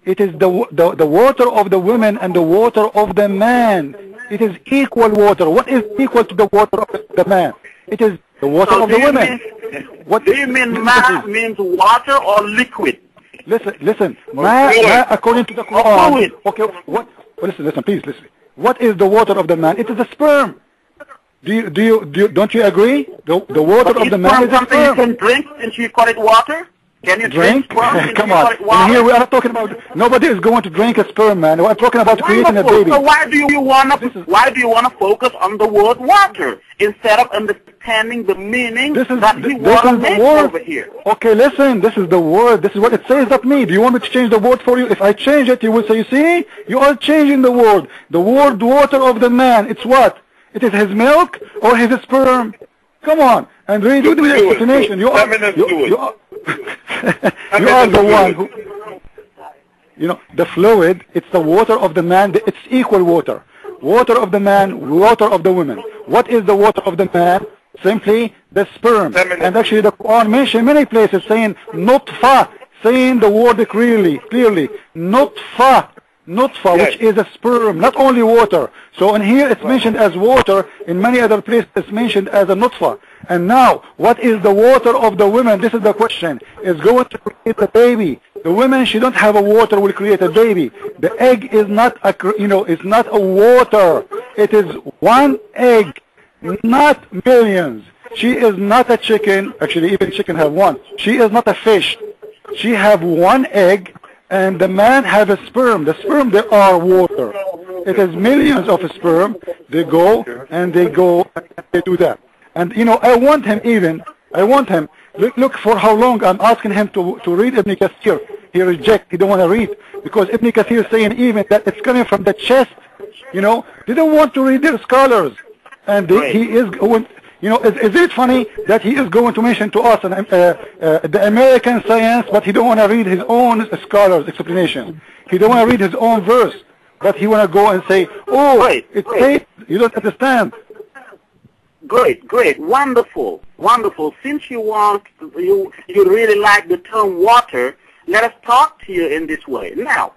It is the water of the women and the water of the man. It is equal water. What is equal to the water of the man? It is the water of the women. What do you mean ma means water or liquid? Listen. Ma according to the Quran. Okay, what? Listen, please listen. What is the water of the man? It is the sperm. Don't you agree? The water of the man is the something sperm. You can drink and you call it water? Can you drink sperm? Come on. And here we are not talking about, nobody is going to drink a sperm, man. We're talking about creating a baby. So why do you want to focus on the word water instead of understanding the meaning that you want to make over here? Okay, listen. This is the word. This is what it says, not me. Do you want me to change the word for you? If I change it, you will say, you see? You are changing the word. The word water of the man. It's what? It is his milk or his sperm? Come on. And read the explanation. You are the one who, the fluid, it's the water of the man, it's equal water. Water of the man, water of the women. What is the water of the man? Simply the sperm. And actually the Quran mentioned many places saying nutfa, saying the word clearly. Nutfa, which is a sperm, not only water. So in here it's mentioned as water, in many other places it's mentioned as a nutfa. And now, what is the water of the women? This is the question. Is going to create a baby. The women, she don't have a water, will create a baby. The egg is not it's not a water. It is one egg, not millions. She is not a chicken. Actually, even chicken have one. She is not a fish. She have one egg, and the man have a sperm. The sperm, they are water. It is millions of sperm. They go, and they do that. And I want him, look for how long I'm asking him to read Ibn Kathir. He rejects, he don't want to read. Because Ibn Kathir is saying even that it's coming from the chest, they don't want to read their scholars. And he is going, is it funny that he is going to mention to us the American science, but he don't want to read his own scholars' explanation. He don't want to read his own verse, but he want to go and say, it says, you don't understand. Great, wonderful. Since you really like the term water, let us talk to you in this way. Now,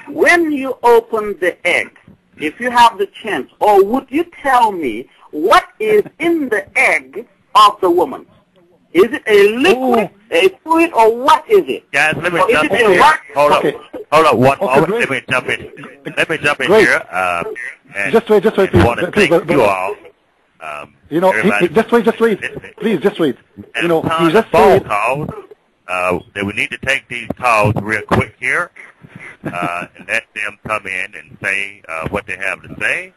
when you open the egg, if you have the chance, or would you tell me what is in the egg of the woman? Is it a liquid, a fluid, or what is it? Guys, let me jump in here. Hold up, one moment. Let me jump in here. And just wait, I want to thank you all. Just wait. Please, just wait. He just said that we need to take these calls real quick here and let them come in and say what they have to say.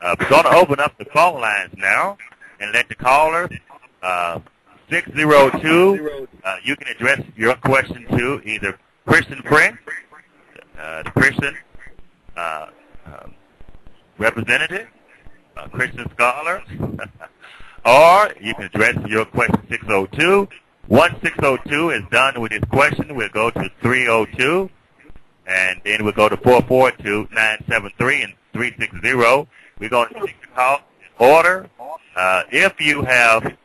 We're going to open up the phone lines now and let the callers 602. You can address your question to either Christian Prince, the Christian representative, Christian scholar, or you can address your question 602. Once 602 is done with his question, we'll go to 302, and then we'll go to 442, 973, and 360. We're going to take the call in order. If you have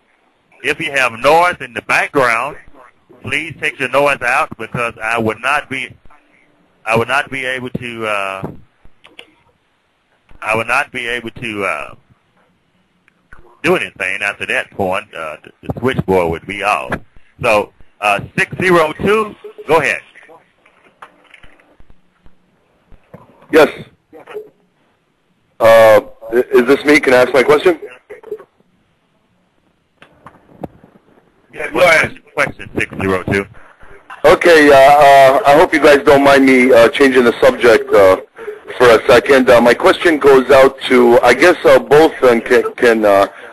noise in the background, please take your noise out because I would not be able to. I would not be able to do anything after that point. The switchboard would be off. So 602, go ahead. Yes. Is this me? Can I ask my question? Yeah, go ahead. Question 602. Okay. I hope you guys don't mind me changing the subject for a second. My question goes out to, I guess, both, and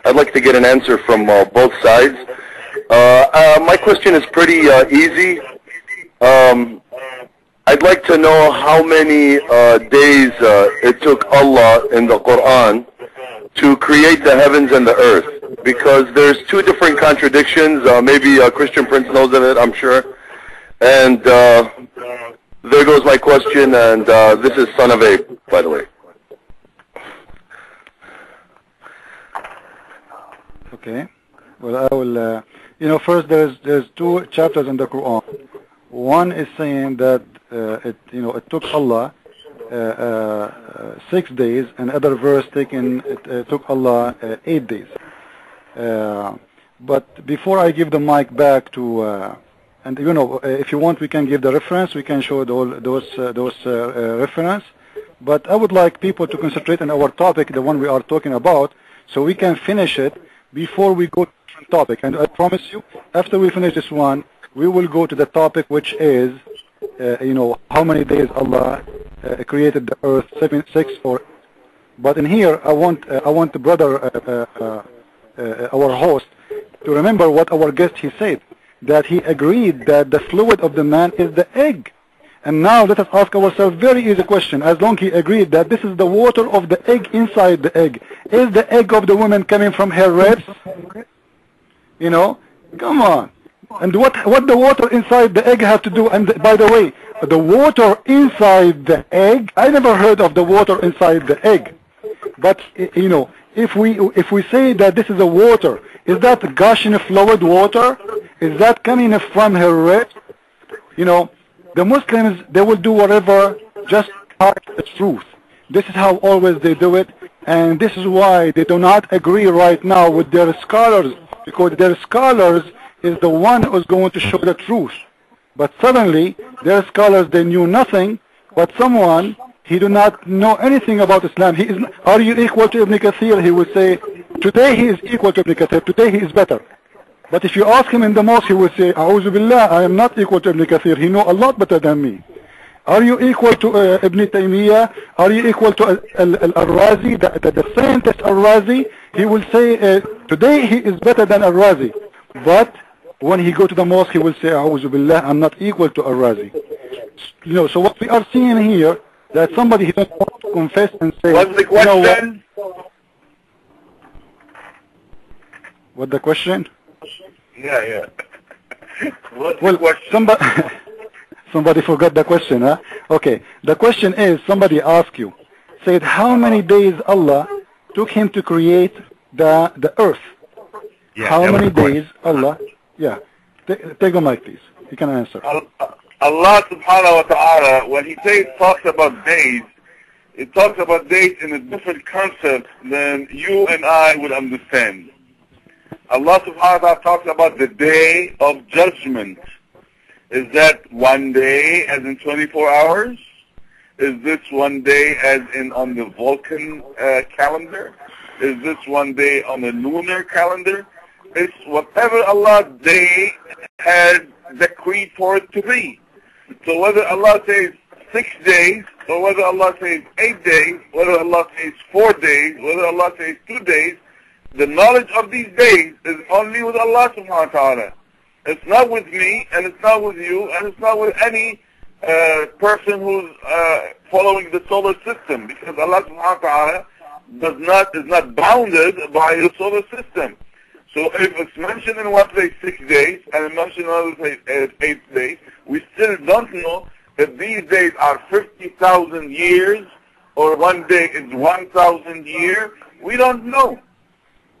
I'd like to get an answer from both sides. My question is pretty easy. I'd like to know how many days it took Allah in the Quran to create the heavens and the earth, because there's two different contradictions. Maybe Christian Prince knows of it, I'm sure. And there goes my question, and this is Son of Abe, by the way. Okay. Well, I will, first there's two chapters in the Quran. One is saying that it took Allah 6 days, and other verse it took Allah 8 days. But before I give the mic back to, and if you want, we can give the reference. We can show those reference. But I would like people to concentrate on our topic, the one we are talking about, so we can finish it before we go to the different topic. And I promise you, after we finish this one, we will go to the topic, which is, how many days Allah created the earth, 6 or. But in here, I want the brother, our host, to remember what our guest he said, that he agreed that the fluid of the man is the egg. And now let us ask ourselves a very easy question. As long as he agreed that this is the water of the egg inside the egg, is the egg of the woman coming from her ribs? Come on. And what the water inside the egg have to do? And by the way, the water inside the egg, I never heard of the water inside the egg. But if we say that this is a water, is that gushing fluid water? Is that coming from her ribs? The Muslims, they will do whatever just to hide the truth. This is how always they do it, and this is why they do not agree right now with their scholars, because their scholars is the one who's going to show the truth. But suddenly, their scholars, they knew nothing, but someone, he do not know anything about Islam. Are you equal to Ibn Kathir? He would say, today he is equal to Ibn Kathir, today he is better. But if you ask him in the mosque, he will say, A'udhu Billah, I am not equal to Ibn Kathir. He know a lot better than me. Are you equal to Ibn Taymiyyah? Are you equal to Al-Razi, the scientist Al-Razi? He will say, today he is better than Al-Razi. But when he go to the mosque, he will say, A'udhu Billah, I'm not equal to Al-Razi. So what we are seeing here, that somebody he doesn't want to confess and say, what's the question? What the question? Yeah. What's well, the question? Somebody forgot the question, huh? Okay. The question is, somebody asked you, said, how many days Allah took him to create the earth? Yeah, how many days Allah? Yeah. Take a mic, please. You can answer. Allah subhanahu wa ta'ala, when he talks about days, it talks about days in a different concept than you and I would understand. Allah subhanahu wa ta'ala talks about the day of judgment. Is that one day as in 24 hours? Is this one day as in on the Vulcan calendar? Is this one day on the lunar calendar? It's whatever Allah's day has decreed for it to be. So whether Allah says 6 days, or whether Allah says 8 days, whether Allah says 4 days, whether Allah says 2 days, the knowledge of these days is only with Allah subhanahu wa ta'ala. It's not with me, and it's not with you, and it's not with any person who's following the solar system, because Allah subhanahu wa ta'ala is not bounded by the solar system. So if it's mentioned in one place 6 days, and it's mentioned in another place 8 days, we still don't know if these days are 50,000 years, or one day is 1,000 years. We don't know.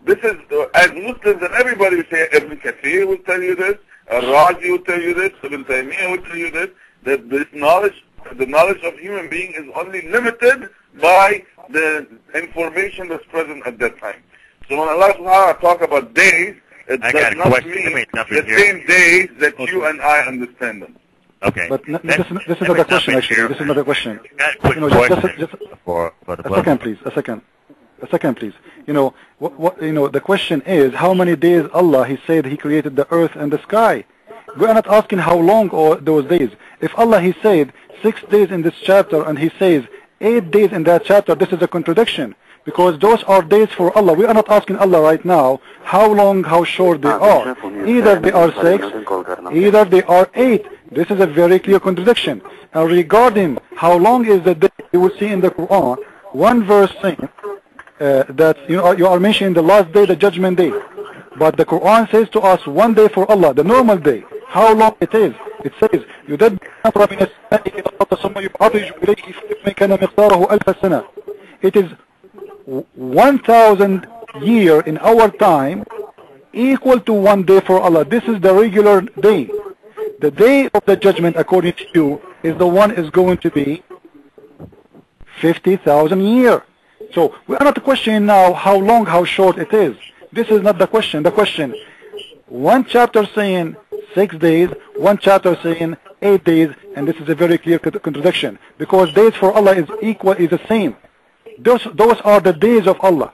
This is, as Muslims and everybody will say, Ibn Kathir will tell you this, Al-Razi will tell you this, Ibn Taymiyyah will tell you this, that this knowledge, the knowledge of human being is only limited by the information that's present at that time. So when Allah subhanahu wa ta'ala talk about days, it does not mean the same days that you and I understand them. Okay. But this is not a question, actually. This is not a question. Just for the a second, please. A second, please. The question is, how many days Allah, He said He created the earth and the sky. We are not asking how long are those days. If Allah, He said 6 days in this chapter, and He says 8 days in that chapter, this is a contradiction. Because those are days for Allah. We are not asking Allah right now how long, how short they are. Either they are 6, either they are 8. This is a very clear contradiction. And regarding how long is the day, you will see in the Quran, one verse saying that you are mentioning the last day, the judgment day. But the Quran says to us 1 day for Allah, the normal day. How long it is? It says, it is 1,000 years in our time equal to 1 day for Allah. This is the regular day. The day of the judgment, according to you, is the one is going to be 50,000 years. So we are not questioning now how long, how short it is. This is not the question. The question, one chapter saying 6 days, one chapter saying 8 days, and this is a very clear contradiction, because days for Allah is equal, is the same. Those are the days of Allah.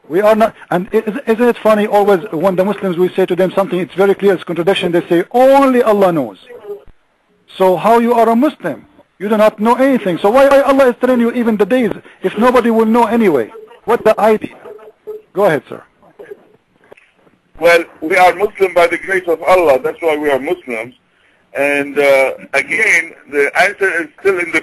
We are not, and isn't it funny always when the Muslims, we say to them something, it's very clear, it's contradiction, they say only Allah knows. So how you are a Muslim? You do not know anything. So why Allah is telling you even the days if nobody will know anyway? What's the idea? Go ahead, sir. Well, we are Muslim by the grace of Allah. That's why we are Muslims. And again, the answer is still in the